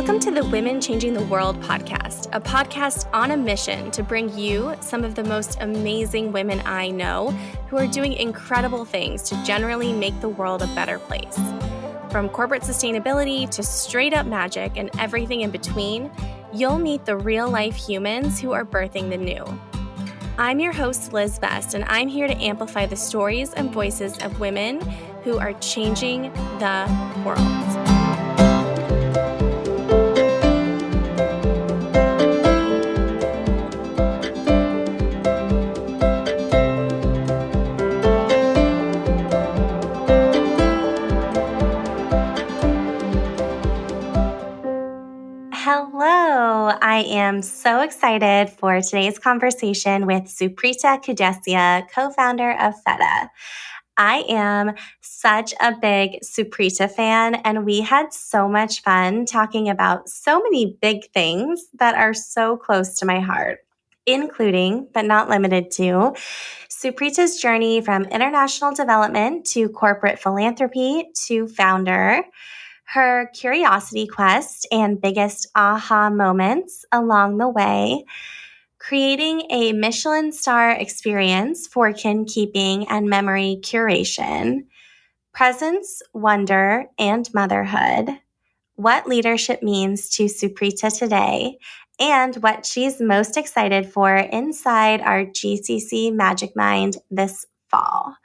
Welcome to the Women Changing the World podcast, a podcast on a mission to bring you some of the most amazing women I know who are doing incredible things to generally make the world a better place. From corporate sustainability to straight up magic and everything in between, you'll meet the real life humans who are birthing the new. I'm your host, Liz Best, and I'm here to amplify the stories and voices of women who are changing the world. Hello, I am so excited for today's conversation with Suprita Kudesia, co-founder of Feta. I am such a big Suprita fan, and we had so much fun talking about so many big things that are so close to my heart, including, but not limited to, Suprita's journey from international development to corporate philanthropy to founder, her curiosity quest and biggest aha moments along the way, creating a Michelin star experience for kin keeping and memory curation, presence, wonder, and motherhood, what leadership means to Suprita today, and what she's most excited for inside our GCC Magicminds this fall.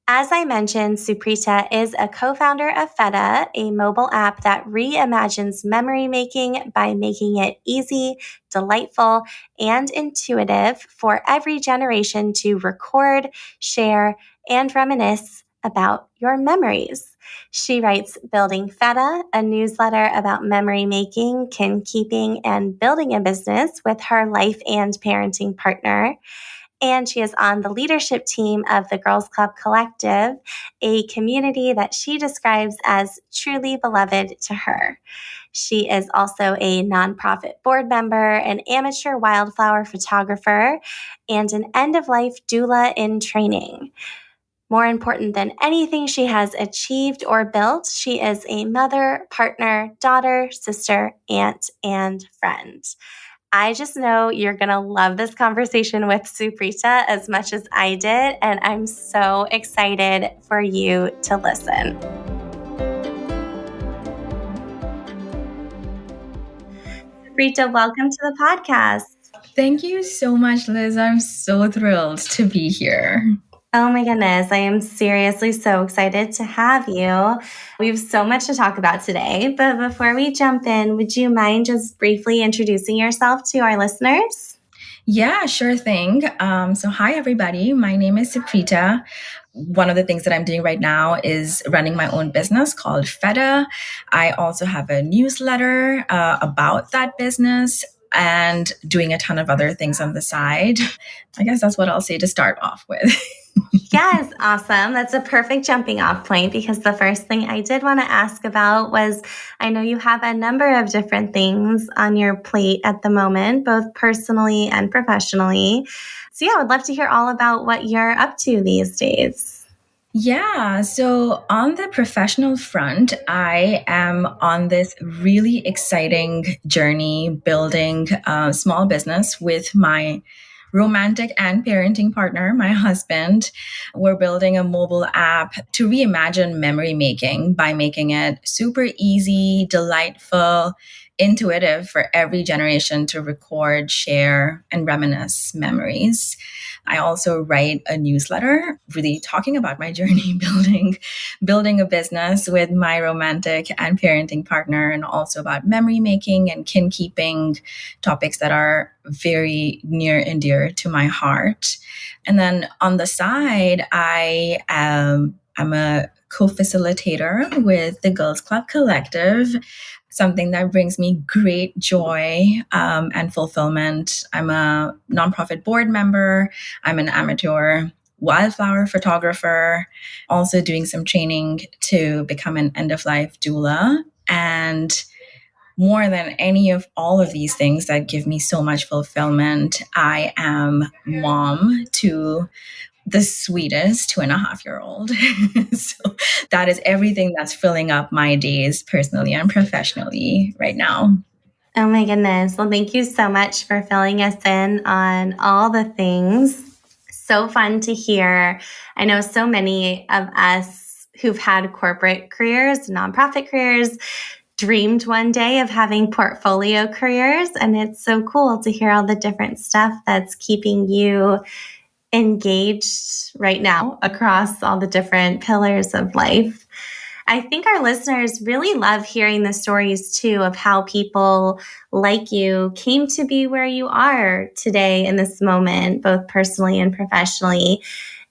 As I mentioned, Suprita is a co-founder of Feta, a mobile app that reimagines memory making by making it easy, delightful, and intuitive for every generation to record, share, and reminisce about your memories. She writes Building Feta, a newsletter about memory making, kin keeping, and building a business with her life and parenting partner. And she is on the leadership team of the Girls Club Collective, a community that she describes as truly beloved to her. She is also a nonprofit board member, an amateur wildflower photographer, and an end-of-life doula in training. More important than anything she has achieved or built, she is a mother, partner, daughter, sister, aunt, and friend. I just know you're going to love this conversation with Suprita as much as I did, and I'm so excited for you to listen. Suprita, welcome to the podcast. Thank you so much, Liz. I'm so thrilled to be here. Oh my goodness, I am seriously so excited to have you. We have so much to talk about today, but before we jump in, would you mind just briefly introducing yourself to our listeners? Yeah, sure thing. So hi, everybody. My name is Suprita. One of the things that I'm doing right now is running my own business called Feta. I also have a newsletter about that business and doing a ton of other things on the side. I guess that's what I'll say to start off with. Yes, awesome. That's a perfect jumping off point because the first thing I did want to ask about was, I know you have a number of different things on your plate at the moment, both personally and professionally. So yeah, I would love to hear all about what you're up to these days. Yeah, so on the professional front, I am on this really exciting journey building a small business with my romantic and parenting partner, my husband. We're building a mobile app to reimagine memory making by making it super easy, delightful, intuitive for every generation to record, share, and reminisce memories. I also write a newsletter really talking about my journey building a business with my romantic and parenting partner, and also about memory making and kin keeping, topics that are very near and dear to my heart. And then on the side, I'm a co-facilitator with the Girls Club Collective, something that brings me great joy and fulfillment. I'm a nonprofit board member. I'm an amateur wildflower photographer, also doing some training to become an end-of-life doula. And more than any of all of these things that give me so much fulfillment, I am mom to the sweetest 2.5-year-old. So that is everything that's filling up my days personally and professionally right now. Oh my goodness. Well, thank you so much for filling us in on all the things. So fun to hear. I know so many of us who've had corporate careers, nonprofit careers, dreamed one day of having portfolio careers. And it's so cool to hear all the different stuff that's keeping you engaged right now across all the different pillars of life. I think our listeners really love hearing the stories too of how people like you came to be where you are today in this moment, both personally and professionally,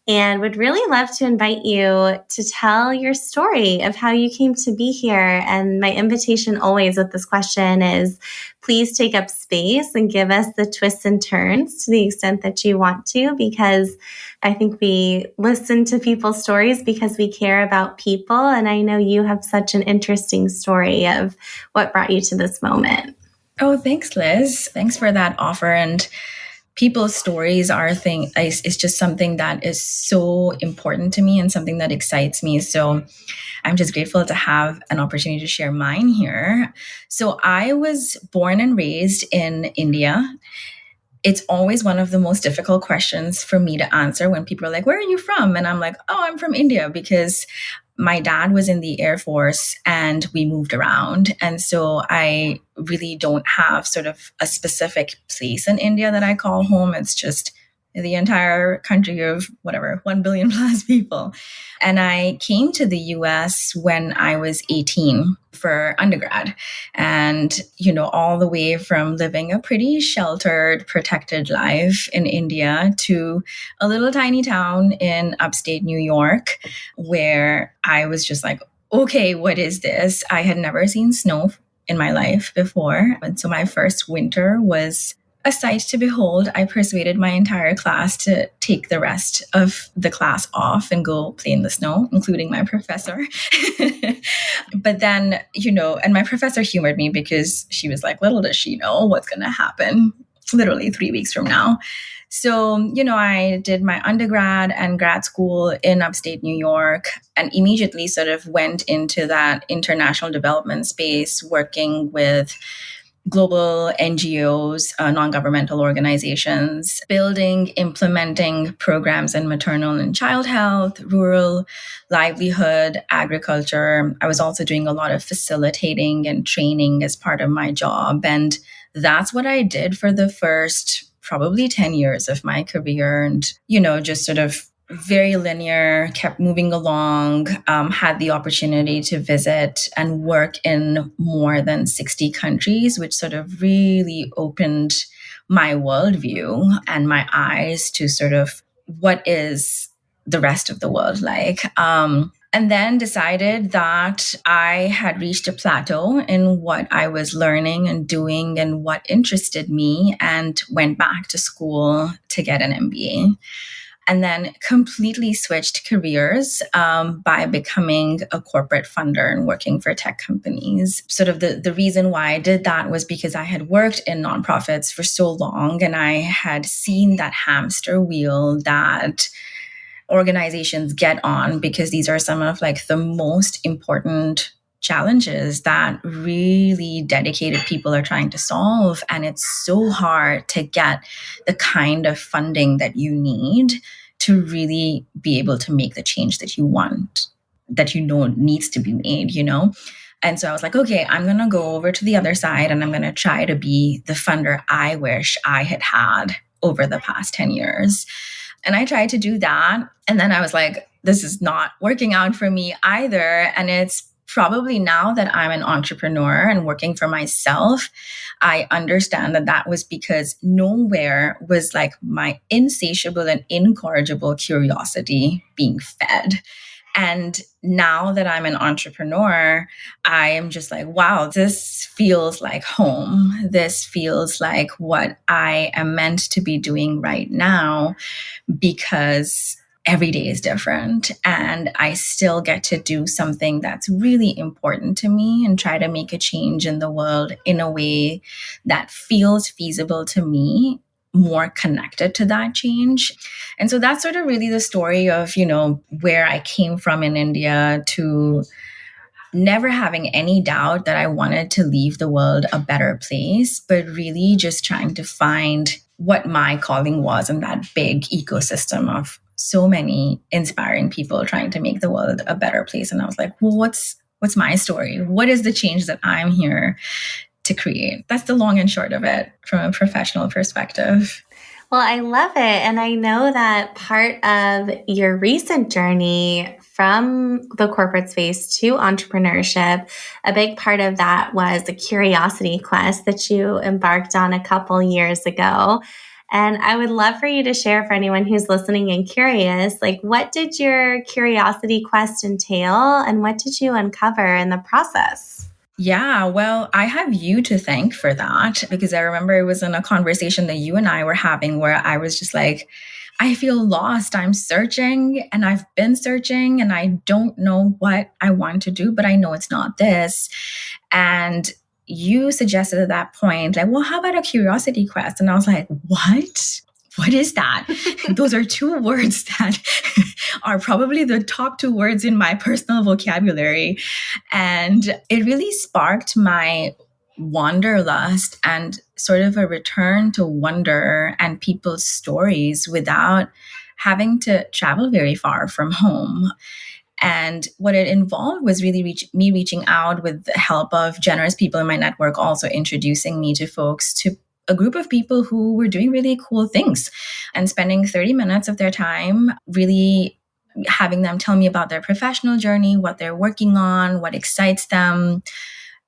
and would really love to invite you to tell your story of how you came to be here. And my invitation always with this question is please take up space and give us the twists and turns to the extent that you want to, because I think we listen to people's stories because we care about people. And I know you have such an interesting story of what brought you to this moment. Oh, thanks, Liz. Thanks for that offer. And people's stories are a thing. It's just something that is so important to me and something that excites me. So I'm just grateful to have an opportunity to share mine here. So I was born and raised in India. It's always one of the most difficult questions for me to answer when people are like, where are you from? And I'm like, oh, I'm from India, because my dad was in the Air Force and we moved around. And so I really don't have sort of a specific place in India that I call home. It's just the entire country of whatever, 1 billion plus people. And I came to the US when I was 18 for undergrad. And, all the way from living a pretty sheltered, protected life in India to a little tiny town in upstate New York, where I was just like, okay, what is this? I had never seen snow in my life before. And so my first winter was a sight to behold. I persuaded my entire class to take the rest of the class off and go play in the snow, including my professor. But then, and my professor humored me because she was like, little does she know what's going to happen literally 3 weeks from now. So, I did my undergrad and grad school in upstate New York and immediately sort of went into that international development space, working with global NGOs, non-governmental organizations, building, implementing programs in maternal and child health, rural livelihood, agriculture. I was also doing a lot of facilitating and training as part of my job. And that's what I did for the first probably 10 years of my career. And, just sort of very linear, kept moving along, had the opportunity to visit and work in more than 60 countries, which sort of really opened my worldview and my eyes to sort of what is the rest of the world like. And then decided that I had reached a plateau in what I was learning and doing and what interested me, and went back to school to get an MBA. And then completely switched careers by becoming a corporate funder and working for tech companies. Sort of the reason why I did that was because I had worked in nonprofits for so long, and I had seen that hamster wheel that organizations get on, because these are some of like the most important challenges that really dedicated people are trying to solve. And it's so hard to get the kind of funding that you need to really be able to make the change that you want, that needs to be made, And so I was like, okay, I'm going to go over to the other side and I'm going to try to be the funder I wish I had over the past 10 years. And I tried to do that. And then I was like, this is not working out for me either. And it's probably now that I'm an entrepreneur and working for myself, I understand that was because nowhere was like my insatiable and incorrigible curiosity being fed. And now that I'm an entrepreneur, I am just like, wow, this feels like home. This feels like what I am meant to be doing right now, because every day is different and I still get to do something that's really important to me and try to make a change in the world in a way that feels feasible to me more connected to that change. And so that's sort of really the story of, where I came from in India to never having any doubt that I wanted to leave the world a better place, but really just trying to find what my calling was in that big ecosystem of so many inspiring people trying to make the world a better place. And I was like, well, what's my story? What is the change that I'm here to create? That's the long and short of it from a professional perspective. Well, I love it. And I know that part of your recent journey from the corporate space to entrepreneurship, a big part of that was a curiosity quest that you embarked on a couple years ago. And I would love for you to share for anyone who's listening and curious, like, what did your curiosity quest entail and what did you uncover in the process? Yeah, well, I have you to thank for that, because I remember it was in a conversation that you and I were having where I was just like, I feel lost. I'm searching and I've been searching and I don't know what I want to do, but I know it's not this. And you suggested at that point, like, well, how about a curiosity quest? And I was like, what? What is that? Those are two words that are probably the top two words in my personal vocabulary. And it really sparked my wanderlust and sort of a return to wonder and people's stories without having to travel very far from home. And what it involved was really me reaching out with the help of generous people in my network, also introducing me to folks, to a group of people who were doing really cool things and spending 30 minutes of their time really having them tell me about their professional journey, what they're working on, what excites them,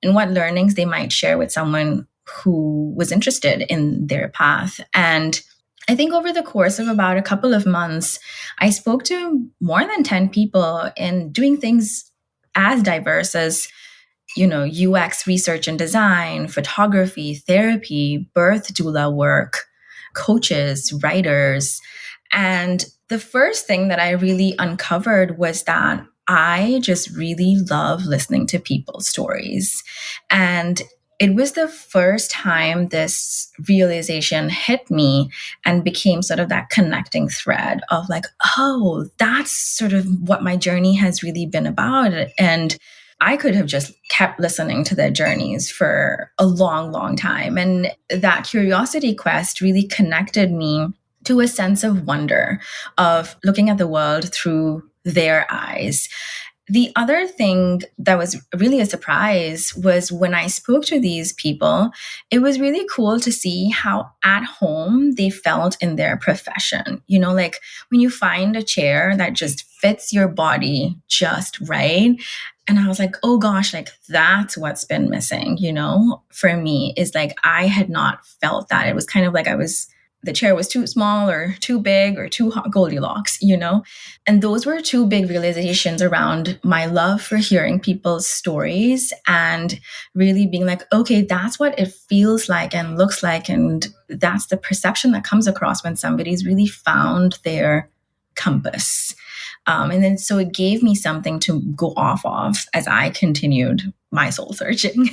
and what learnings they might share with someone who was interested in their path. And I think over the course of about a couple of months, I spoke to more than 10 people in doing things as diverse as UX research and design, photography, therapy, birth doula work, coaches, writers. And the first thing that I really uncovered was that I just really love listening to people's stories. And it was the first time this realization hit me and became sort of that connecting thread of like, oh, that's sort of what my journey has really been about. And I could have just kept listening to their journeys for a long, long time. And that curiosity quest really connected me to a sense of wonder, of looking at the world through their eyes. The other thing that was really a surprise was when I spoke to these people, it was really cool to see how at home they felt in their profession. Like when you find a chair that just fits your body just right. And I was like, oh gosh, like that's what's been missing, for me, is like I had not felt that. It was kind of like the chair was too small or too big or too hot, Goldilocks, And those were two big realizations around my love for hearing people's stories and really being like, okay, that's what it feels like and looks like. And that's the perception that comes across when somebody's really found their compass. And then so it gave me something to go off of as I continued my soul searching.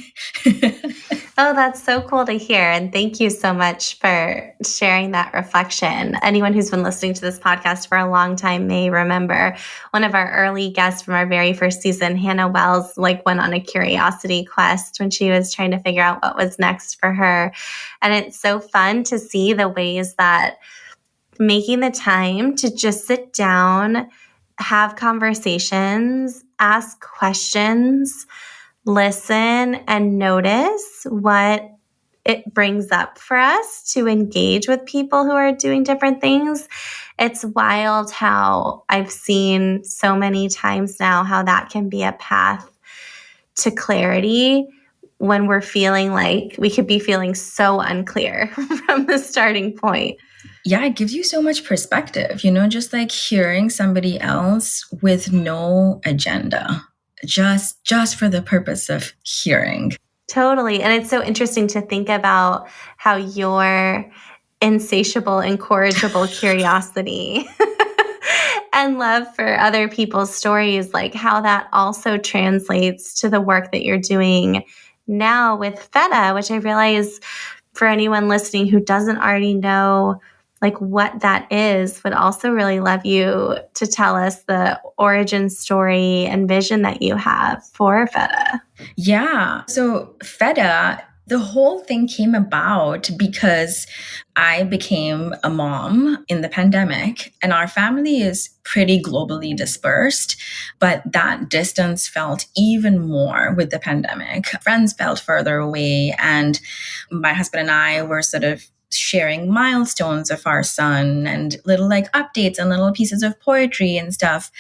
Oh, that's so cool to hear. And thank you so much for sharing that reflection. Anyone who's been listening to this podcast for a long time may remember one of our early guests from our very first season, Hannah Wells, went on a curiosity quest when she was trying to figure out what was next for her. And it's so fun to see the ways that making the time to just sit down, have conversations, ask questions, listen, and notice what it brings up for us to engage with people who are doing different things. It's wild how I've seen so many times now how that can be a path to clarity when we're feeling like we could be feeling so unclear from the starting point. Yeah, it gives you so much perspective, just like hearing somebody else with no agenda, just for the purpose of hearing. Totally. And it's so interesting to think about how your insatiable, incorrigible curiosity and love for other people's stories, like how that also translates to the work that you're doing now with Feta, which I realize for anyone listening who doesn't already know like what that is, would also really love you to tell us the origin story and vision that you have for Feta. Yeah. So Feta, the whole thing came about because I became a mom in the pandemic, and our family is pretty globally dispersed, but that distance felt even more with the pandemic. Friends felt further away, and my husband and I were sort of sharing milestones of our son and little like updates and little pieces of poetry and stuff.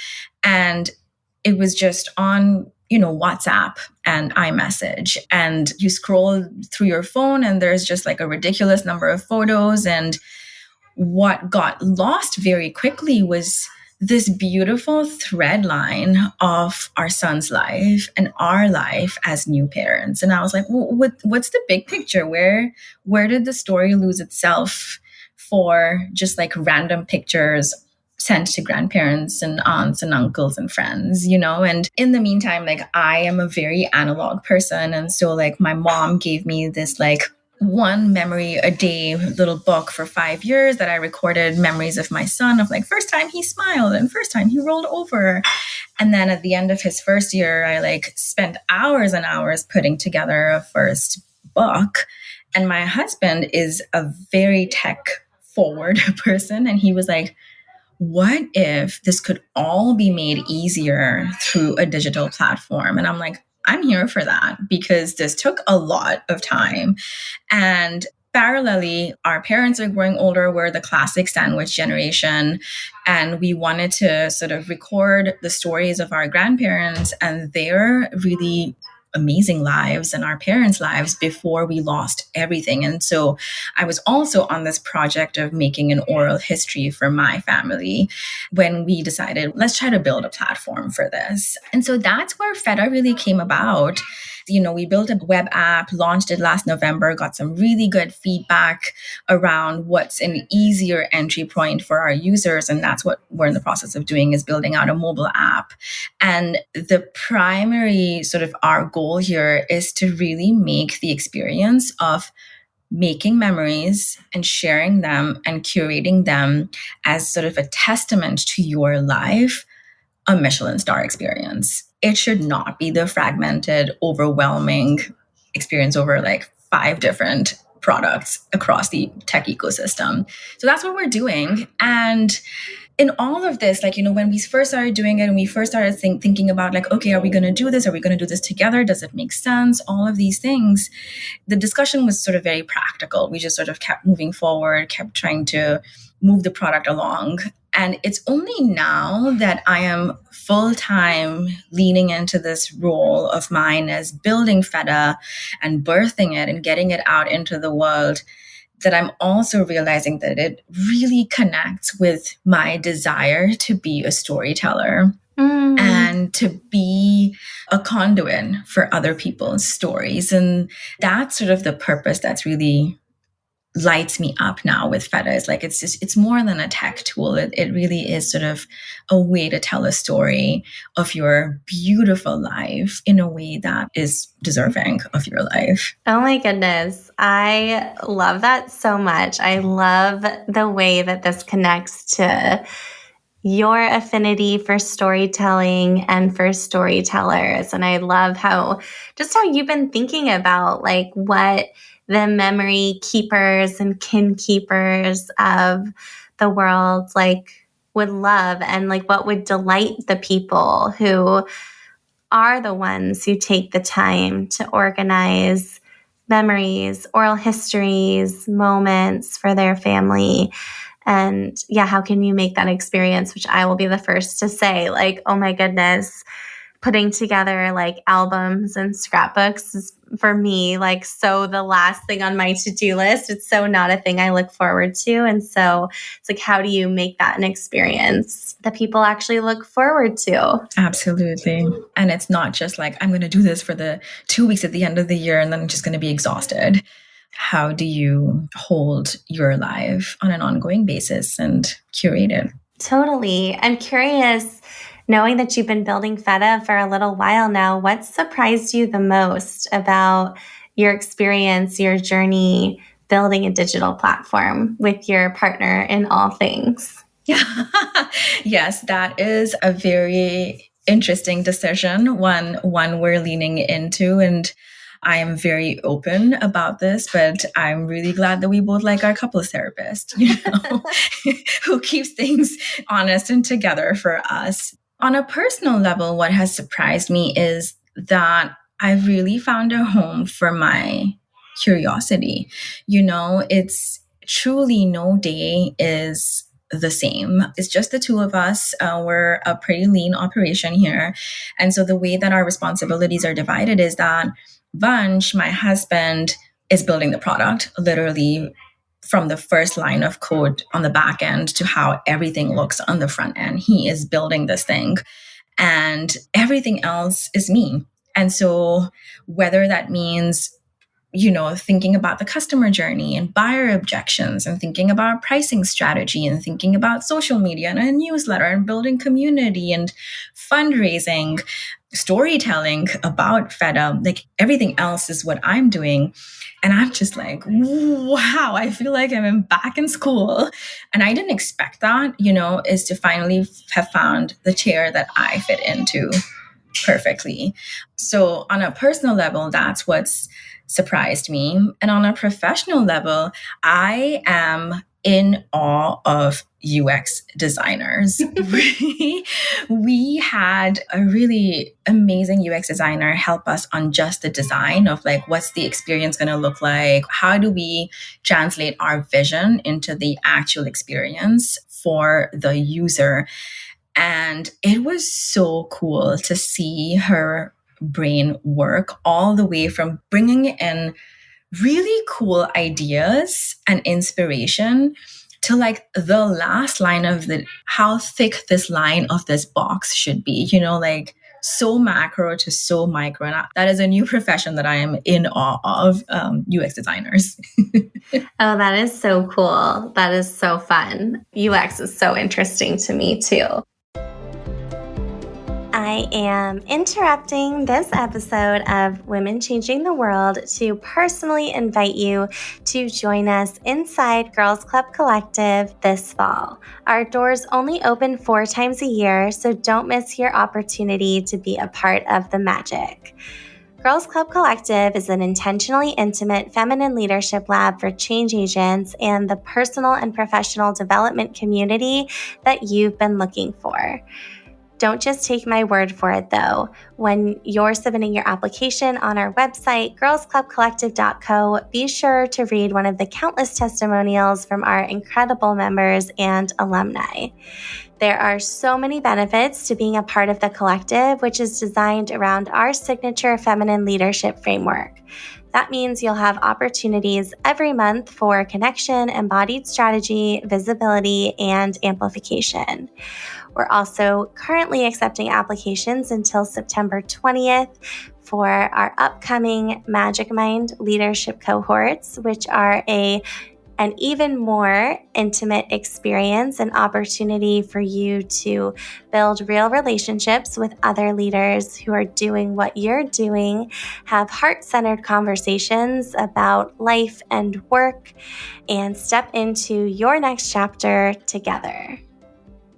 And it was just on, WhatsApp and iMessage. And you scroll through your phone and there's just like a ridiculous number of photos. And what got lost very quickly was this beautiful thread line of our son's life and our life as new parents. And I was like, what's the big picture? Where did the story lose itself for just like random pictures sent to grandparents and aunts and uncles and friends, And in the meantime, like I am a very analog person. And so like my mom gave me this like one memory a day little book for 5 years that I recorded memories of my son of like first time he smiled and first time he rolled over. And then at the end of his first year, I like spent hours and hours putting together a first book. And my husband is a very tech forward person. And he was like, what if this could all be made easier through a digital platform? And I'm like, I'm here for that because this took a lot of time. And parallelly, our parents are growing older. We're the classic sandwich generation. And we wanted to sort of record the stories of our grandparents and their really amazing lives and our parents' lives before we lost everything. And so I was also on this project of making an oral history for my family when we decided, let's try to build a platform for this. And so that's where Feta really came about. We built a web app, launched it last November, got some really good feedback around what's an easier entry point for our users. And that's what we're in the process of doing, is building out a mobile app. And the primary sort of our goal here is to really make the experience of making memories and sharing them and curating them as sort of a testament to your life, a Michelin star experience. It should not be the fragmented, overwhelming experience over like 5 different products across the tech ecosystem. So that's what we're doing. And in all of this, like, when we first started doing it and we first started thinking about like, okay, are we going to do this? Are we going to do this together? Does it make sense? All of these things, the discussion was sort of very practical. We just sort of kept moving forward, kept trying to move the product along. And it's only now that I am full-time leaning into this role of mine as building Feta and birthing it and getting it out into the world that I'm also realizing that it really connects with my desire to be a storyteller and to be a conduit for other people's stories. And that's sort of the purpose that's really lights me up now with Feta. Is like, it's more than a tech tool. It really is sort of a way to tell a story of your beautiful life in a way that is deserving of your life. Oh my goodness. I love that so much. I love the way that this connects to your affinity for storytelling and for storytellers. And I love how you've been thinking about like what the memory keepers and kin keepers of the world like would love, and like what would delight the people who are the ones who take the time to organize memories, oral histories, moments for their family. And yeah, how can you make that experience, which I will be the first to say, like, oh my goodness, putting together like albums and scrapbooks is for me like so the last thing on my to-do list. It's so not a thing I look forward to. And so it's like, how do you make that an experience that people actually look forward to? Absolutely. And it's not just like, I'm going to do this for the 2 weeks at the end of the year and then I'm just going to be exhausted. How do you hold your life on an ongoing basis and curate it? Totally. I'm curious, knowing that you've been building Feta for a little while now, what surprised you the most about your experience, your journey building a digital platform with your partner in all things? Yes, that is a very interesting decision, one we're leaning into, and I am very open about this, but I'm really glad that we both like our couples therapist, who keeps things honest and together for us. On a personal level, what has surprised me is that I've really found a home for my curiosity. It's truly no day is the same. It's just the two of us. We're a pretty lean operation here. And so the way that our responsibilities are divided is that Vansh, my husband, is building the product, literally from the first line of code on the back end to how everything looks on the front end. He is building this thing, and everything else is me. And so whether that means thinking about the customer journey and buyer objections and thinking about pricing strategy and thinking about social media and a newsletter and building community and fundraising, storytelling about Feta, like everything else is what I'm doing. And I'm just like, wow, I feel like I'm back in school. And I didn't expect that, is to finally have found the chair that I fit into perfectly. So on a personal level, that's what's surprised me. And on a professional level, I am in awe of UX designers. We had a really amazing UX designer help us on just the design of like, what's the experience going to look like? How do we translate our vision into the actual experience for the user? And it was so cool to see her brain work all the way from bringing in really cool ideas and inspiration to like the last line of how thick this line of this box should be, like so macro to so micro. And that is a new profession that I am in awe of, UX designers. Oh, that is so cool. That is so fun. UX is so interesting to me too. I am interrupting this episode of Women Changing the World to personally invite you to join us inside Girls Club Collective this fall. Our doors only open 4 times a year, so don't miss your opportunity to be a part of the magic. Girls Club Collective is an intentionally intimate feminine leadership lab for change agents and the personal and professional development community that you've been looking for. Don't just take my word for it, though. When you're submitting your application on our website, girlsclubcollective.co, be sure to read one of the countless testimonials from our incredible members and alumni. There are so many benefits to being a part of the collective, which is designed around our signature feminine leadership framework. That means you'll have opportunities every month for connection, embodied strategy, visibility, and amplification. We're also currently accepting applications until September 20th for our upcoming Magicmind leadership cohorts, which are an even more intimate experience and opportunity for you to build real relationships with other leaders who are doing what you're doing, have heart-centered conversations about life and work, and step into your next chapter together.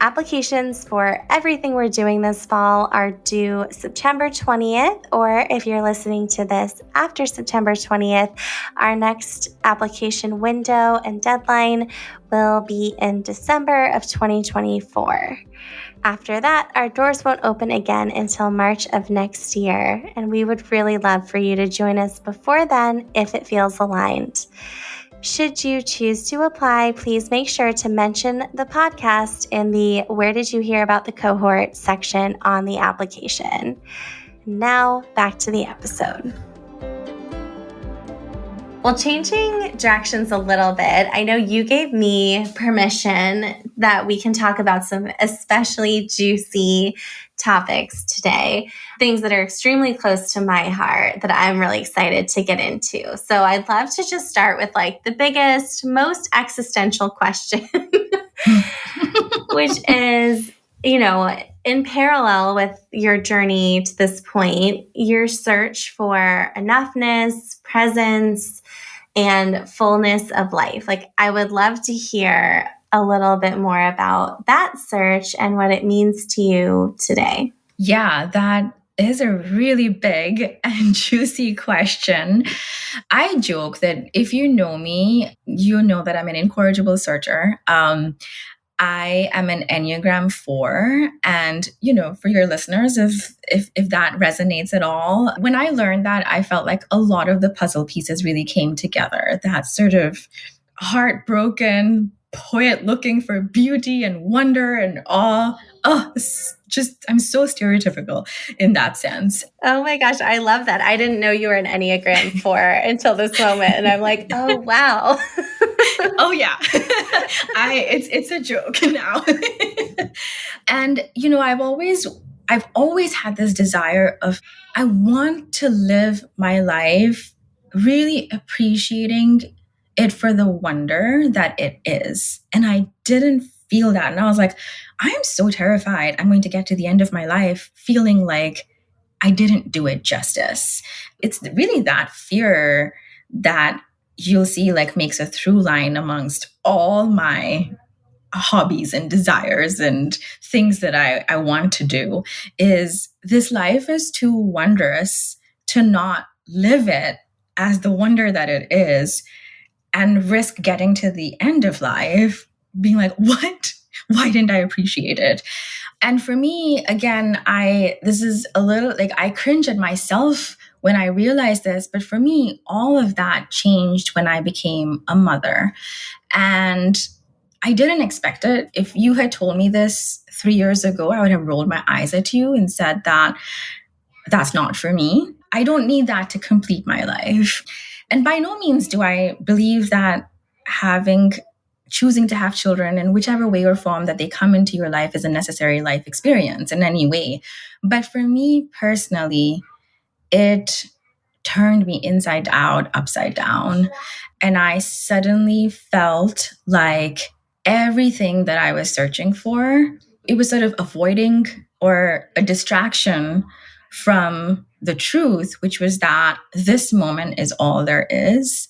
Applications for everything we're doing this fall are due September 20th, or if you're listening to this after September 20th, our next application window and deadline will be in December of 2024. After that, our doors won't open again until March of next year, and we would really love for you to join us before then if it feels aligned. Should you choose to apply, please make sure to mention the podcast in the Where Did You Hear About the Cohort section on the application. Now, back to the episode. Well, changing directions a little bit, I know you gave me permission that we can talk about some especially juicy topics today, things that are extremely close to my heart that I'm really excited to get into. So I'd love to just start with like the biggest, most existential question, which is, in parallel with your journey to this point, your search for enoughness, presence, and fullness of life. Like, I would love to hear a little bit more about that search and what it means to you today. Yeah, that is a really big and juicy question. I joke that if you know me, you know that I'm an incorrigible searcher. I am an Enneagram 4. And, for your listeners, if that resonates at all, when I learned that, I felt like a lot of the puzzle pieces really came together. That sort of heartbroken poet looking for beauty and wonder and awe. Oh, I'm so stereotypical in that sense. Oh my gosh, I love that. I didn't know you were an Enneagram 4 until this moment. And I'm like, oh, wow. Oh yeah. It's a joke now. And I've always had this desire of, I want to live my life really appreciating it for the wonder that it is. And I didn't feel that. And I was like, I am so terrified I'm going to get to the end of my life feeling like I didn't do it justice. It's really that fear that you'll see like makes a through line amongst all my hobbies and desires and things that I want to do, is this life is too wondrous to not live it as the wonder that it is and risk getting to the end of life being like, what? Why didn't I appreciate it? And for me, again, this is a little like I cringe at myself when I realized this, but for me, all of that changed when I became a mother. And I didn't expect it. If you had told me this 3 years ago, I would have rolled my eyes at you and said that that's not for me. I don't need that to complete my life. And by no means do I believe that choosing to have children in whichever way or form that they come into your life is a necessary life experience in any way. But for me personally, it turned me inside out, upside down. And I suddenly felt like everything that I was searching for, it was sort of avoiding or a distraction from the truth, which was that this moment is all there is.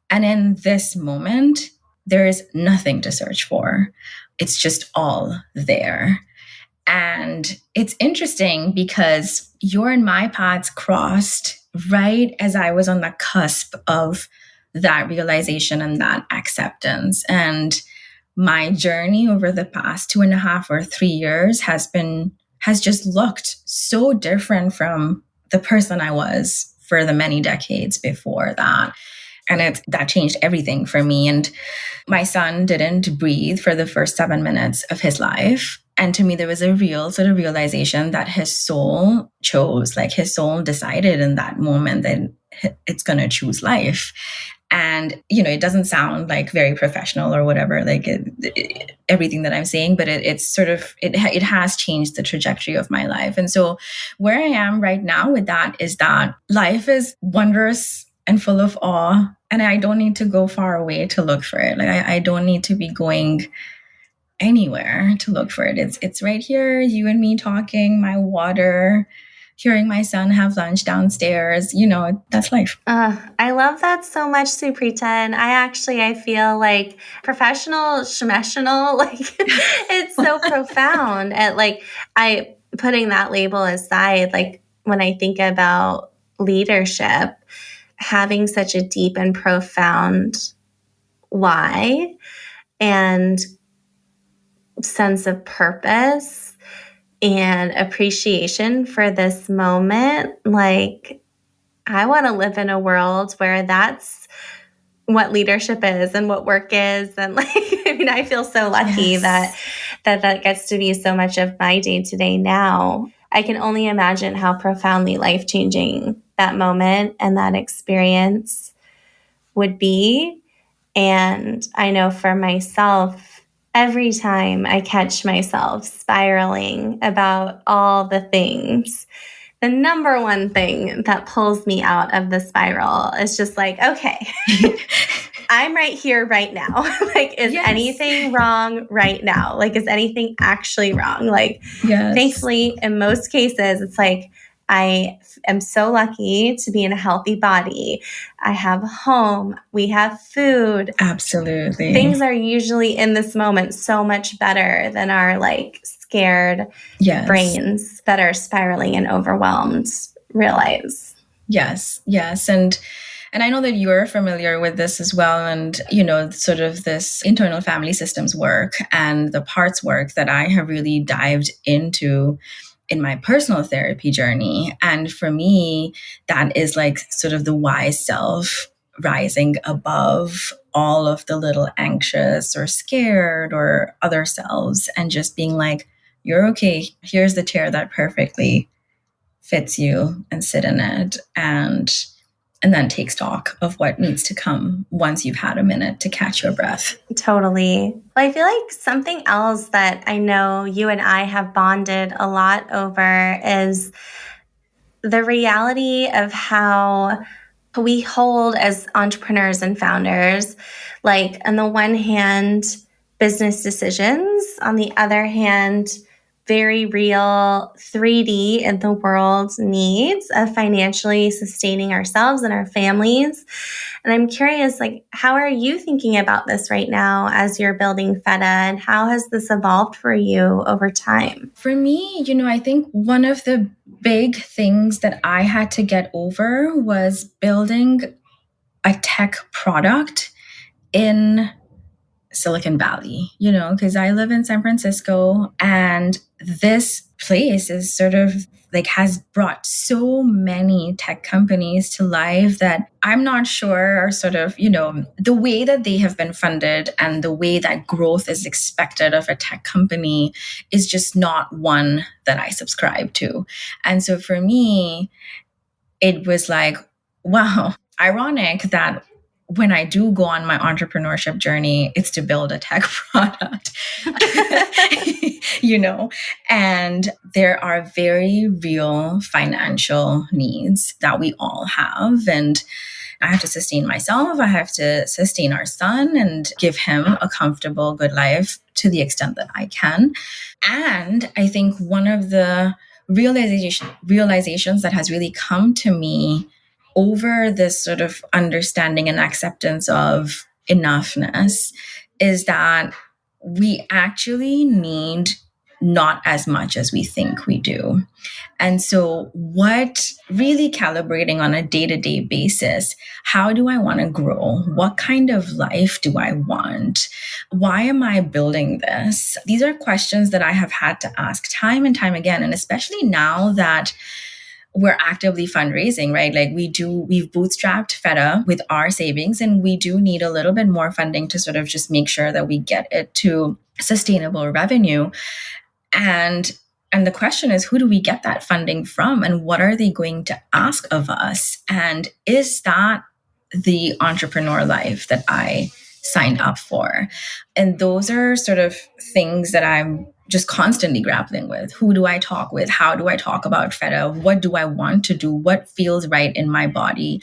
And in this moment, there is nothing to search for. It's just all there. And it's interesting because your and my paths crossed right as I was on the cusp of that realization and that acceptance. And my journey over the past 2.5 or 3 years has just looked so different from the person I was for the many decades before that. And that changed everything for me. And my son didn't breathe for the first 7 minutes of his life. And to me, there was a real sort of realization that his soul decided in that moment that it's going to choose life. And, it doesn't sound like very professional or whatever, like everything that I'm saying, but it's sort of, it has changed the trajectory of my life. And so where I am right now with that is that life is wondrous and full of awe. And I don't need to go far away to look for it. Like I don't need to be going anywhere to look for it. It's right here, you and me talking, my water, hearing my son have lunch downstairs, that's life. I love that so much, Suprita. And I feel like professional, schmessional, like it's so profound. And putting that label aside, like when I think about leadership, having such a deep and profound why and sense of purpose and appreciation for this moment. Like, I want to live in a world where that's what leadership is and what work is. And I feel so lucky that gets to be so much of my day-to-day now. I can only imagine how profoundly life-changing that moment and that experience would be. And I know for myself, every time I catch myself spiraling about all the things, the number one thing that pulls me out of the spiral is just like, okay, I'm right here right now. Is anything wrong right now? Is anything actually wrong? Thankfully, in most cases, it's like, I am so lucky to be in a healthy body. I have a home. We have food. Absolutely. Things are usually in this moment so much better than our like scared brains that are spiraling and overwhelmed realize. Yes. And I know that you're familiar with this as well. And, sort of this internal family systems work and the parts work that I have really dived into in my personal therapy journey. And for me, that is like sort of the wise self rising above all of the little anxious or scared or other selves and just being like, you're okay. Here's the chair that perfectly fits you, and sit in it. And then take stock of what needs to come once you've had a minute to catch your breath. Totally. Well, I feel like something else that I know you and I have bonded a lot over is the reality of how we hold as entrepreneurs and founders, like on the one hand, business decisions, on the other hand, very real 3D in the world's needs of financially sustaining ourselves and our families. And I'm curious, like, how are you thinking about this right now as you're building Feta, and how has this evolved for you over time? For me, I think one of the big things that I had to get over was building a tech product in Silicon Valley, because I live in San Francisco, and this place is sort of like has brought so many tech companies to life that I'm not sure are sort of, the way that they have been funded and the way that growth is expected of a tech company is just not one that I subscribe to. And so for me, it was like, wow, ironic that when I do go on my entrepreneurship journey, it's to build a tech product, and there are very real financial needs that we all have. And I have to sustain myself. I have to sustain our son and give him a comfortable, good life to the extent that I can. And I think one of the realizations that has really come to me over this sort of understanding and acceptance of enoughness is that we actually need not as much as we think we do. And so what really calibrating on a day-to-day basis, how do I want to grow? What kind of life do I want? Why am I building this? These are questions that I have had to ask time and time again. And especially now that we're actively fundraising, right? Like we've bootstrapped Feta with our savings, and we do need a little bit more funding to sort of just make sure that we get it to sustainable revenue. And the question is, who do we get that funding from, and what are they going to ask of us? And is that the entrepreneur life that I signed up for? And those are sort of things that I'm just constantly grappling with. Who do I talk with? How do I talk about Feta? What do I want to do? What feels right in my body?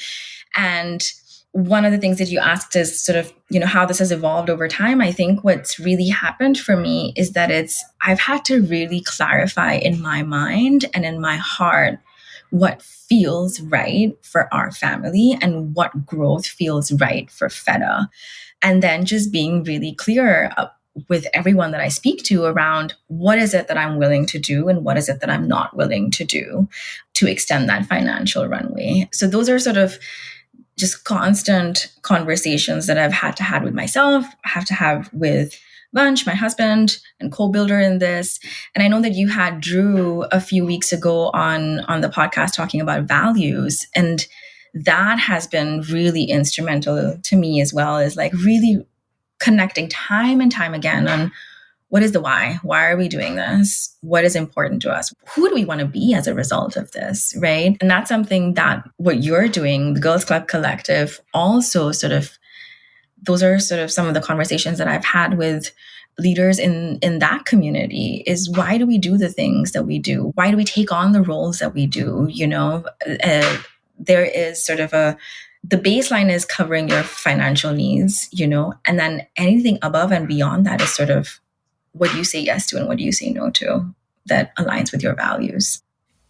And one of the things that you asked is sort of, how this has evolved over time. I think what's really happened for me is that I've had to really clarify in my mind and in my heart what feels right for our family and what growth feels right for Feta. And then just being really clear with everyone that I speak to around what is it that I'm willing to do and what is it that I'm not willing to do to extend that financial runway. So those are sort of just constant conversations that I've had to have with myself, have to have with Vansh, my husband and co-builder in this. And I know that you had Drew a few weeks ago on the podcast talking about values, and that has been really instrumental to me as well, is like really connecting time and time again on what is the why? Why are we doing this? What is important to us? Who do we want to be as a result of this, right? And that's something that what you're doing, the Girls Club Collective, also sort of, those are sort of some of the conversations that I've had with leaders in that community is, why do we do the things that we do? Why do we take on the roles that we do? There is sort of the baseline is covering your financial needs, and then anything above and beyond that is sort of what you say yes to and what you say no to that aligns with your values.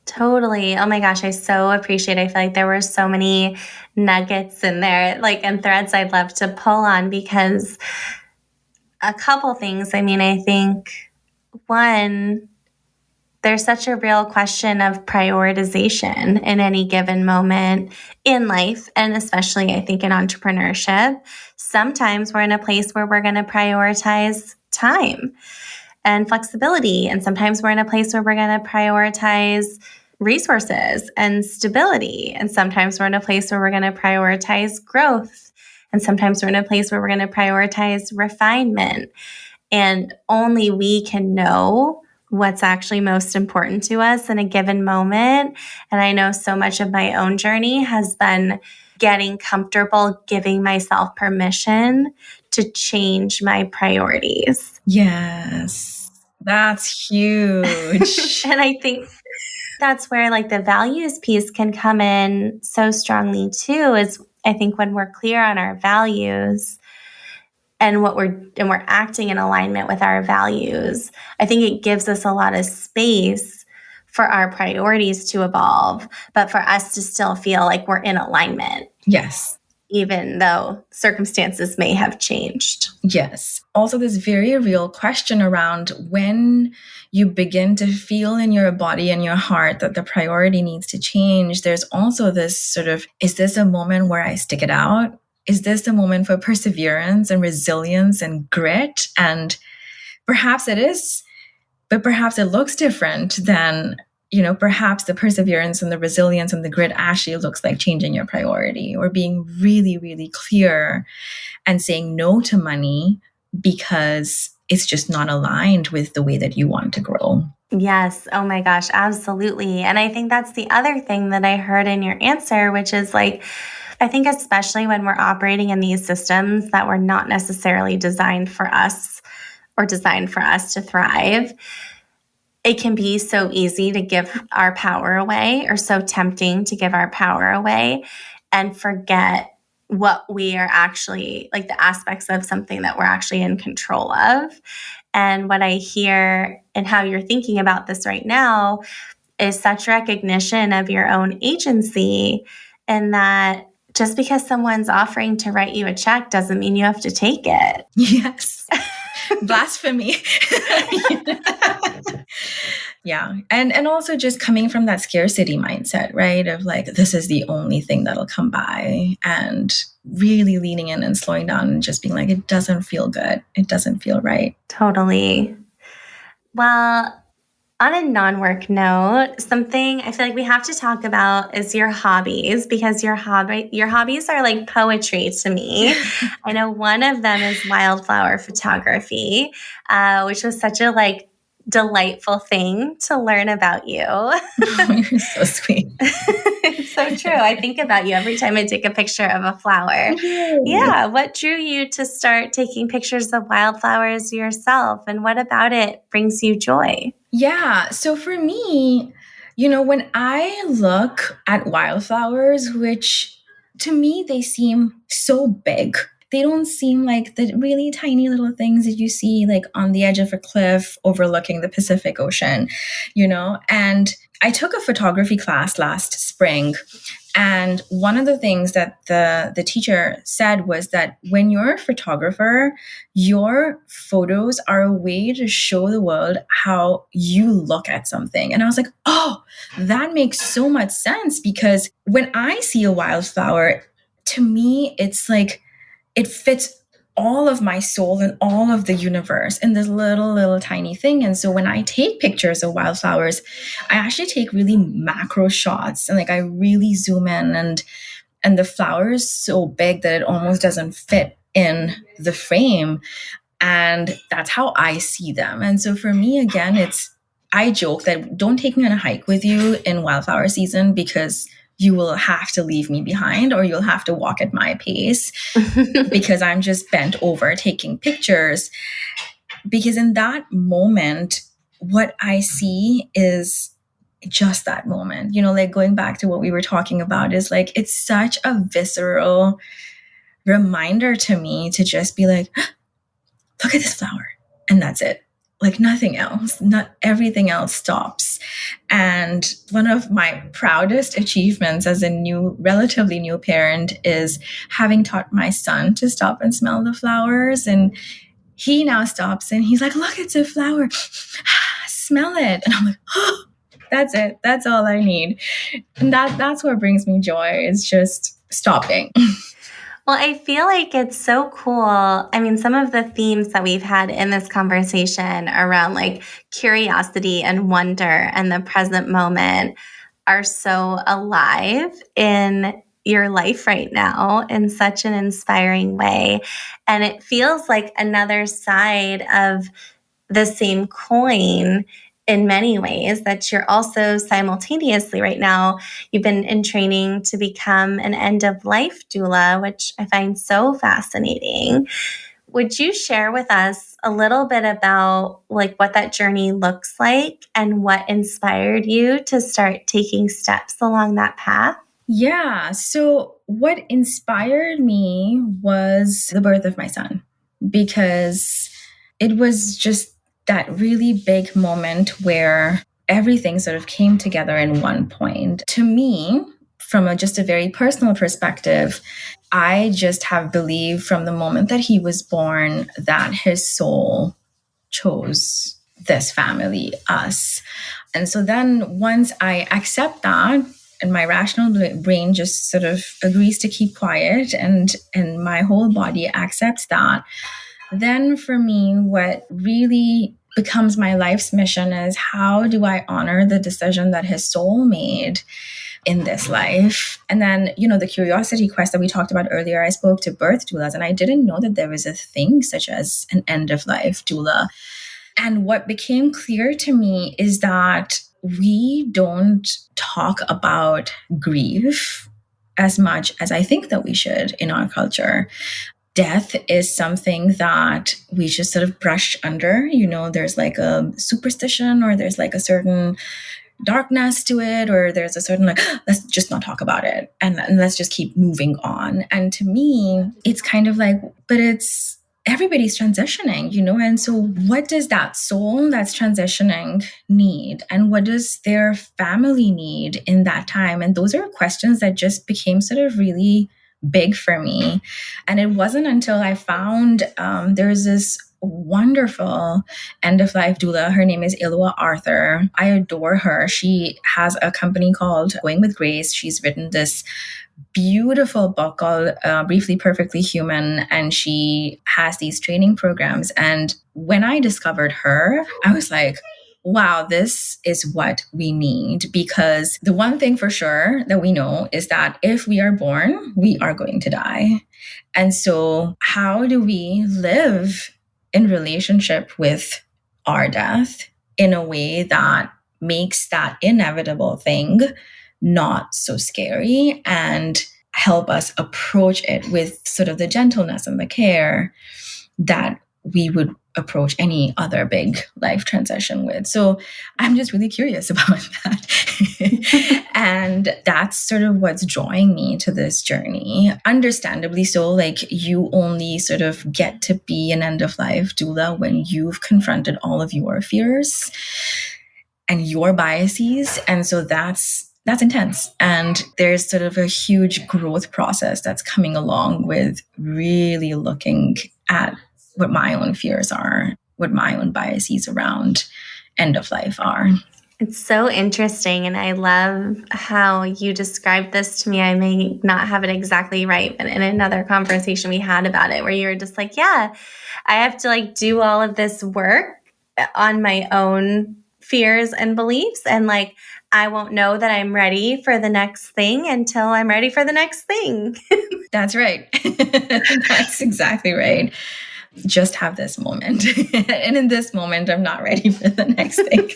Totally. Oh my gosh, I so appreciate it. I feel like there were so many nuggets in there, like, and threads I'd love to pull on, because a couple things. I mean, I think one, there's such a real question of prioritization in any given moment in life, and especially I think in entrepreneurship. Sometimes we're in a place where we're going to prioritize time and flexibility, and sometimes we're in a place where we're going to prioritize resources and stability, and sometimes we're in a place where we're going to prioritize growth, and sometimes we're in a place where we're going to prioritize refinement. And only we can know what's actually most important to us in a given moment. And I know so much of my own journey has been getting comfortable giving myself permission to change my priorities. Yes, that's huge. And I think that's where like the values piece can come in so strongly too, is I think when we're clear on our values and we're acting in alignment with our values, I think it gives us a lot of space for our priorities to evolve, but for us to still feel like we're in alignment. Yes. Even though circumstances may have changed. Yes. Also, this very real question around when you begin to feel in your body and your heart that the priority needs to change. There's also this sort of, is this a moment where I stick it out? Is this the moment for perseverance and resilience and grit? And perhaps it is, but perhaps it looks different than, perhaps the perseverance and the resilience and the grit actually looks like changing your priority or being really, really clear and saying no to money because it's just not aligned with the way that you want to grow. Yes. Oh my gosh, absolutely. And I think that's the other thing that I heard in your answer, which is like, I think especially when we're operating in these systems that were not necessarily designed for us or designed for us to thrive, it can be so easy to give our power away, or so tempting to give our power away and forget what we are actually, like the aspects of something that we're actually in control of. And what I hear and how you're thinking about this right now is such recognition of your own agency, and that just because someone's offering to write you a check doesn't mean you have to take it. Yes. Blasphemy. Yeah. And also just coming from that scarcity mindset, right? Of like, this is the only thing that'll come by, and really leaning in and slowing down and just being like, it doesn't feel good. It doesn't feel right. Totally. Well, on a non-work note, something I feel like we have to talk about is your hobbies, because your hobbies are like poetry to me. I know one of them is wildflower photography, which was such a like delightful thing to learn about you. Oh, you're so sweet. It's so true. I think about you every time I take a picture of a flower. Yeah. What drew you to start taking pictures of wildflowers yourself, and what about it brings you joy? Yeah. So for me, when I look at wildflowers, which to me, they seem so big. They don't seem like the really tiny little things that you see like on the edge of a cliff overlooking the Pacific Ocean, and I took a photography class last spring. And one of the things that the teacher said was that when you're a photographer, your photos are a way to show the world how you look at something. And I was like, oh, that makes so much sense, because when I see a wildflower, to me, it's like it fits all of my soul and all of the universe in this little tiny thing. And so when I take pictures of wildflowers, I actually take really macro shots, and like I really zoom in, and the flower is so big that it almost doesn't fit in the frame. And that's how I see them. And so for me, again, I joke that don't take me on a hike with you in wildflower season, because you will have to leave me behind, or you'll have to walk at my pace because I'm just bent over taking pictures. Because in that moment, what I see is just that moment, like going back to what we were talking about, is like, it's such a visceral reminder to me to just be like, look at this flower. And that's it. like nothing else, not everything else stops. And one of my proudest achievements as a relatively new parent is having taught my son to stop and smell the flowers. And he now stops and he's like, look, it's a flower. Smell it. And I'm like, oh, that's it. That's all I need. And that's what brings me joy, is just stopping. Well, I feel like it's so cool. I mean, some of the themes that we've had in this conversation around like curiosity and wonder and the present moment are so alive in your life right now in such an inspiring way. And it feels like another side of the same coin in many ways, that you're also simultaneously right now, you've been in training to become an end of life doula, which I find so fascinating. Would you share with us a little bit about like what that journey looks like and what inspired you to start taking steps along that path? Yeah. So what inspired me was the birth of my son, because it was just that really big moment where everything sort of came together in one point. To me, from just a very personal perspective, I just have believed from the moment that he was born that his soul chose this family, us. And so then once I accept that, and my rational brain just sort of agrees to keep quiet, and my whole body accepts that, then for me, what really becomes my life's mission is, how do I honor the decision that his soul made in this life? And then, the curiosity quest that we talked about earlier, I spoke to birth doulas, and I didn't know that there was a thing such as an end of life doula. And what became clear to me is that we don't talk about grief as much as I think that we should in our culture. Death is something that we just sort of brush under. There's like a superstition, or there's like a certain darkness to it, or there's a certain like, let's just not talk about it, and let's just keep moving on. And to me, it's kind of like, but it's everybody's transitioning, and so what does that soul that's transitioning need, and what does their family need in that time? And those are questions that just became sort of really big for me. And it wasn't until I found there's this wonderful end-of-life doula. Her name is Ilua Arthur. I adore her. She has a company called Going with Grace. She's written this beautiful book called Briefly Perfectly Human, and she has these training programs. And when I discovered her, I was like, wow, this is what we need. Because the one thing for sure that we know is that if we are born, we are going to die. And so how do we live in relationship with our death in a way that makes that inevitable thing not so scary, and help us approach it with sort of the gentleness and the care that we would approach any other big life transition with. So I'm just really curious about that. And that's sort of what's drawing me to this journey. Understandably so, like, you only sort of get to be an end-of-life doula when you've confronted all of your fears and your biases. And so that's intense. And there's sort of a huge growth process that's coming along with really looking at what my own fears are, what my own biases around end of life are. It's so interesting. And I love how you described this to me. I may not have it exactly right, but in another conversation we had about it, where you were just like, yeah, I have to like do all of this work on my own fears and beliefs. And like, I won't know that I'm ready for the next thing until I'm ready for the next thing. That's right. That's exactly right. Just have this moment. And in this moment, I'm not ready for the next thing.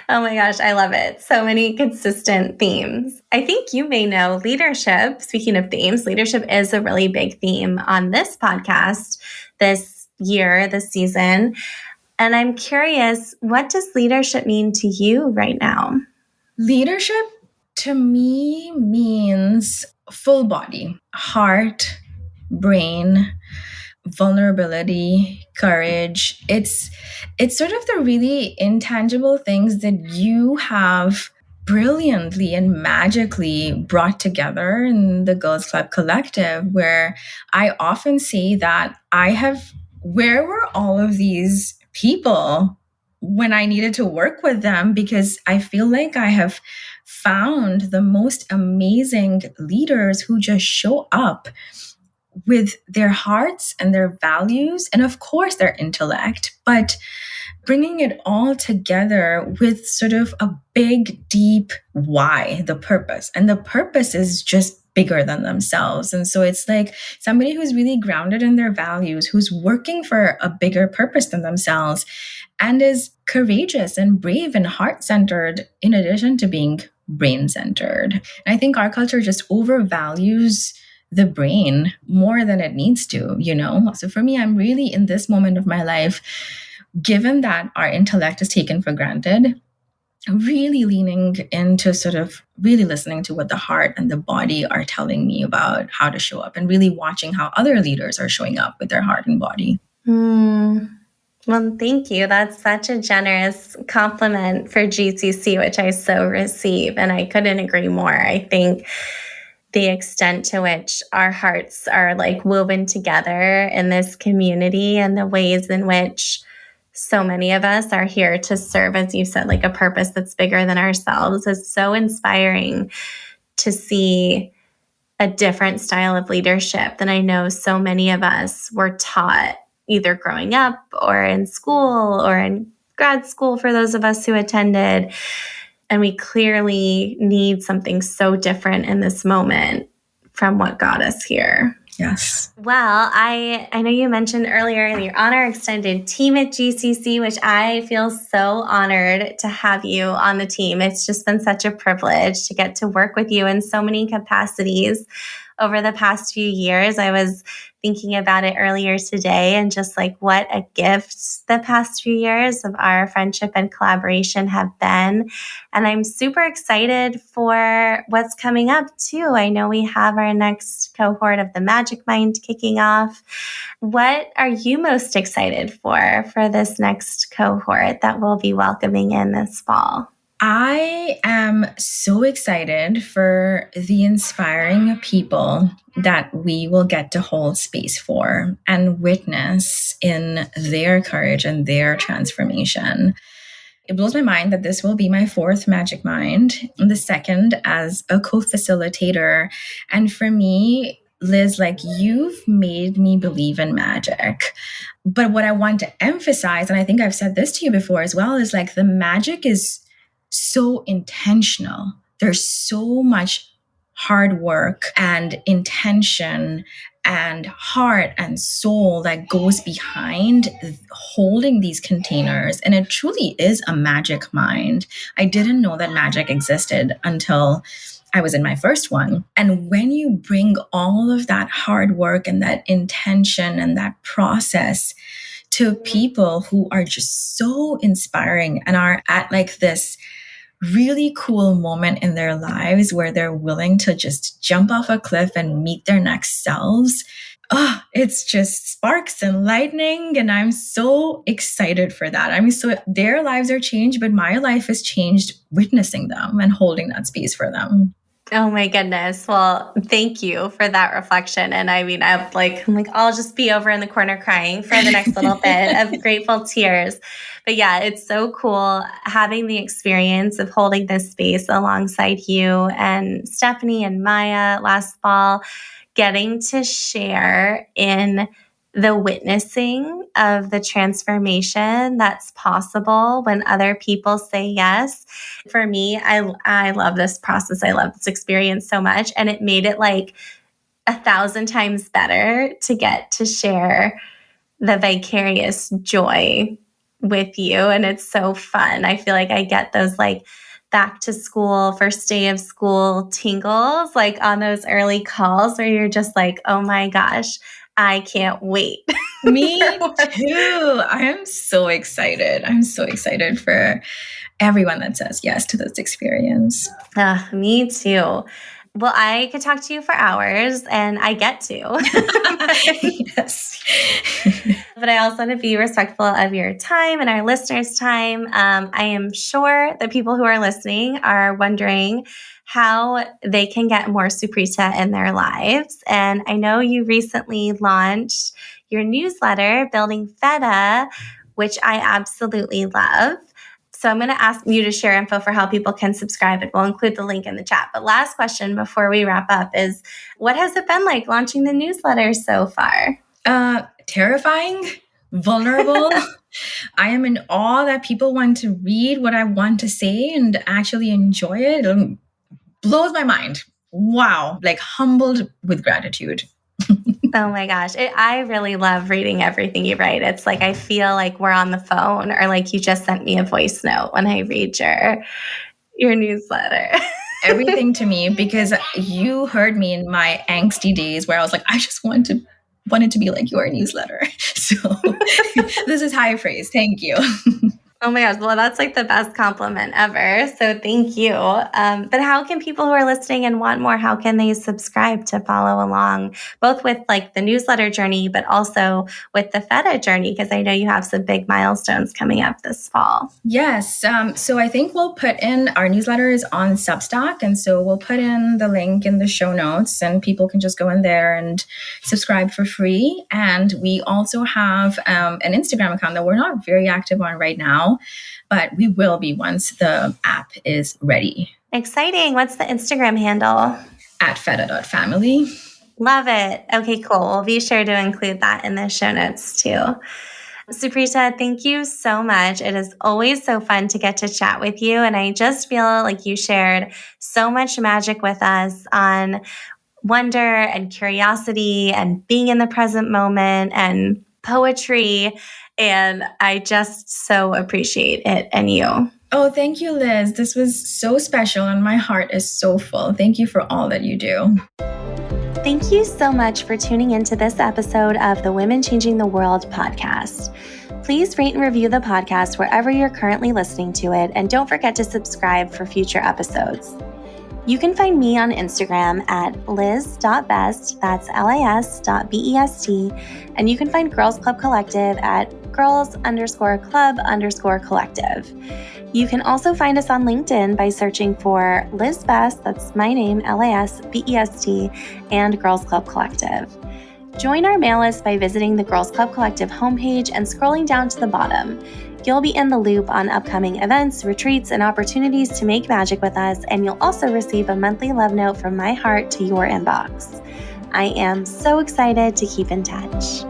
Oh my gosh, I love it. So many consistent themes. I think you may know leadership. Speaking of themes, leadership is a really big theme on this podcast this year, this season. And I'm curious, what does leadership mean to you right now? Leadership to me means full body, heart, brain, vulnerability, courage. It's sort of the really intangible things that you have brilliantly and magically brought together in the Girls Club Collective, where I often say that where were all of these people when I needed to work with them? Because I feel like I have found the most amazing leaders who just show up with their hearts and their values, and of course their intellect, but bringing it all together with sort of a big, deep why, the purpose. And the purpose is just bigger than themselves. And so it's like somebody who's really grounded in their values, who's working for a bigger purpose than themselves, and is courageous and brave and heart-centered in addition to being brain-centered. And I think our culture just overvalues the brain more than it needs to, you know? So for me, I'm really in this moment of my life, given that our intellect is taken for granted, really leaning into sort of really listening to what the heart and the body are telling me about how to show up, and really watching how other leaders are showing up with their heart and body. Well, thank you. That's such a generous compliment for GCC, which I so receive. And I couldn't agree more. I think the extent to which our hearts are like woven together in this community, and the ways in which so many of us are here to serve, as you said, like a purpose that's bigger than ourselves, is so inspiring to see a different style of leadership than I know so many of us were taught, either growing up or in school or in grad school for those of us who attended. And we clearly need something so different in this moment from what got us here. Yes. Well, I know you mentioned earlier that you're on our extended team at GCC, which I feel so honored to have you on the team. It's just been such a privilege to get to work with you in so many capacities over the past few years. I was thinking about it earlier today, and just like what a gift the past few years of our friendship and collaboration have been. And I'm super excited for what's coming up too. I know we have our next cohort of the Magicmind kicking off. What are you most excited for this next cohort that we'll be welcoming in this fall? I am so excited for the inspiring people that we will get to hold space for and witness in their courage and their transformation. It blows my mind that this will be my fourth Magicmind, and the second as a co-facilitator. And for me, Liz, like, you've made me believe in magic. But what I want to emphasize, and I think I've said this to you before as well, is like the magic is so intentional. There's so much hard work and intention and heart and soul that goes behind holding these containers. And it truly is a magic mind. I didn't know that magic existed until I was in my first one. And when you bring all of that hard work and that intention and that process to people who are just so inspiring and are at like this really cool moment in their lives where they're willing to just jump off a cliff and meet their next selves. Oh, it's just sparks and lightning. And I'm so excited for that. Their lives are changed, but my life has changed witnessing them and holding that space for them. Oh my goodness. Well, thank you for that reflection. And I mean, I'm like, I'll just be over in the corner crying for the next little bit of grateful tears. But yeah, it's so cool having the experience of holding this space alongside you and Stephanie and Maya last fall, getting to share in the witnessing of the transformation that's possible when other people say yes. For me, I love this process. I love this experience so much. And it made it like 1,000 times better to get to share the vicarious joy with you. And it's so fun. I feel like I get those like back to school, first day of school tingles, like on those early calls where you're just like, oh my gosh, I can't wait. Me too. I am so excited. I'm so excited for everyone that says yes to this experience. Me too. Well, I could talk to you for hours, and I get to. Yes. But I also want to be respectful of your time and our listeners' time. I am sure that people who are listening are wondering how they can get more Suprita in their lives. And I know you recently launched your newsletter, Building Feta, which I absolutely love. So I'm going to ask you to share info for how people can subscribe, and we'll include the link in the chat. But last question before we wrap up is, what has it been like launching the newsletter so far? Terrifying, vulnerable. I am in awe that people want to read what I want to say and actually enjoy it. It blows my mind. Wow. Like humbled with gratitude. Oh my gosh. I really love reading everything you write. It's like I feel like we're on the phone, or like you just sent me a voice note when I read your newsletter. Everything to me, because you heard me in my angsty days where I was like, I just wanted to be like your newsletter. So this is high praise. Thank you. Oh my gosh. Well, that's like the best compliment ever. So thank you. But how can people who are listening and want more, how can they subscribe to follow along, both with like the newsletter journey, but also with the Feta journey? Because I know you have some big milestones coming up this fall. Yes. So I think we'll put in our newsletters on Substack. And so we'll put in the link in the show notes, and people can just go in there and subscribe for free. And we also have an Instagram account that we're not very active on right now, but we will be once the app is ready. Exciting. What's the Instagram handle? @feta.family. Love it. Okay, cool. We'll be sure to include that in the show notes too. Suprita, thank you so much. It is always so fun to get to chat with you. And I just feel like you shared so much magic with us on wonder and curiosity and being in the present moment and poetry. And I just so appreciate it and you. Oh, thank you, Liz. This was so special and my heart is so full. Thank you for all that you do. Thank you so much for tuning into this episode of the Women Changing the World podcast. Please rate and review the podcast wherever you're currently listening to it, and don't forget to subscribe for future episodes. You can find me on Instagram at liz.best, that's lis.best, and you can find Girls Club Collective at girls_club_collective. You can also find us on LinkedIn by searching for Liz Best, that's my name, LISBEST, and Girls Club Collective. Join our mail list by visiting the Girls Club Collective homepage and scrolling down to the bottom. You'll be in the loop on upcoming events, retreats, and opportunities to make magic with us, and you'll also receive a monthly love note from my heart to your inbox. I am so excited to keep in touch.